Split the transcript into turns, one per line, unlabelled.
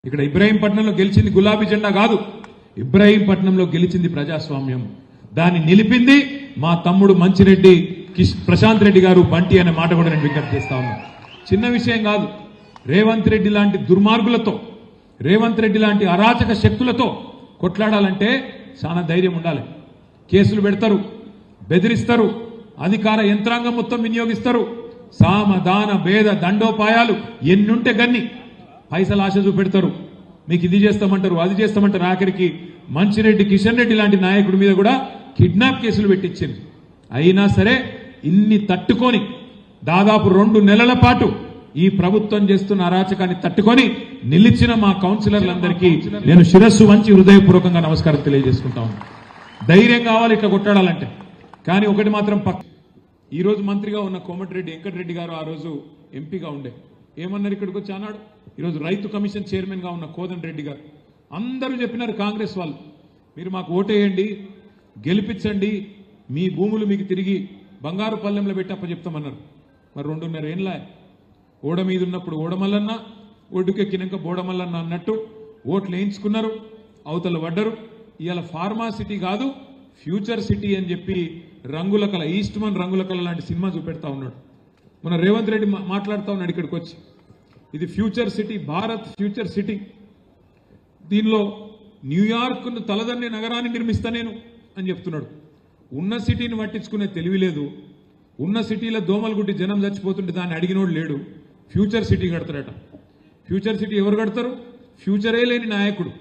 ఇక్కడ ఇబ్రహీంపట్నంలో గెలిచింది గులాబీ జెండా కాదు, ఇబ్రహీంపట్నంలో గెలిచింది ప్రజాస్వామ్యం. దాన్ని నిలిపింది మా తమ్ముడు మంచిరెడ్డి ప్రశాంత్ రెడ్డి గారు బంటి అనే మాట కూడా నేను విజ్ఞప్తి చేస్తా ఉన్నా. చిన్న విషయం కాదు. రేవంత్ రెడ్డి లాంటి దుర్మార్గులతో, రేవంత్ రెడ్డి లాంటి అరాచక శక్తులతో కొట్లాడాలంటే చాలా ధైర్యం ఉండాలి. కేసులు పెడతారు, బెదిరిస్తారు, అధికార యంత్రాంగం మొత్తం వినియోగిస్తారు. సామ దాన భేద దండోపాయాలు ఎన్నుంటే గన్ని పైసలు ఆశ చూపెడతారు. మీకు ఇది చేస్తామంటారు, అది చేస్తామంటారు. ఆఖరికి మంచిరెడ్డి కిషన్ రెడ్డి లాంటి నాయకుడి మీద కూడా కిడ్నాప్ కేసులు పెట్టించింది. అయినా సరే ఇన్ని తట్టుకొని దాదాపు 2 నెలల పాటు ఈ ప్రభుత్వం చేస్తున్న అరాచకాన్ని తట్టుకొని నిలిచిన మా కౌన్సిలర్లందరికీ నేను శిరస్సు వంచి హృదయపూర్వకంగా నమస్కారం తెలియజేసుకుంటా ఉన్నాను. ధైర్యం కావాలి ఇట్లా కొట్టాడాలంటే. కానీ ఒకటి మాత్రం ఈ రోజు మంత్రిగా ఉన్న కోమటిరెడ్డి వెంకటరెడ్డి గారు ఆ రోజు ఎంపీగా ఉండే ఏమన్నారు, ఇక్కడికి వచ్చి అన్నాడు. ఈరోజు రైతు కమిషన్ చైర్మన్ గా ఉన్న కోదండ రెడ్డి గారు అందరూ చెప్పినారు, కాంగ్రెస్ వాళ్ళు మీరు మాకు ఓటేయండి, గెలిపించండి, మీ భూములు మీకు తిరిగి బంగారు పల్లెంలో పెట్టప్ప చెప్తామన్నారు. మరి 2.5 ఏళ్ళ ఓడ మీద ఉన్నప్పుడు ఓడమల్లన్న, ఒడ్డుకెక్కినాక బోడమల్లన్న అన్నట్టు ఓట్లు వేయించుకున్నారు, అవతల పడ్డరు. ఇవాళ ఫార్మా సిటీ కాదు ఫ్యూచర్ సిటీ అని చెప్పి రంగుల కళ, ఈస్ట్ మన్ రంగుల కళ లాంటి సినిమా చూపెడతా ఉన్నాడు. మన రేవంత్ రెడ్డి మాట్లాడుతూ ఉన్నాడు ఇక్కడికి వచ్చి, ఇది future city, Bharat future city, దీనిలో న్యూయార్క్ను తలదన్నే నగరాన్ని నిర్మిస్తా నేను అని చెప్తున్నాడు. ఉన్న సిటీని పట్టించుకునే తెలివి లేదు. ఉన్న సిటీలో దోమలు గుట్టి జనం చచ్చిపోతుంటే దాన్ని అడిగినోడు లేడు. ఫ్యూచర్ సిటీ కడతాడట. ఫ్యూచర్ సిటీ ఎవరు కడతారు? ఫ్యూచరే లేని నాయకుడు.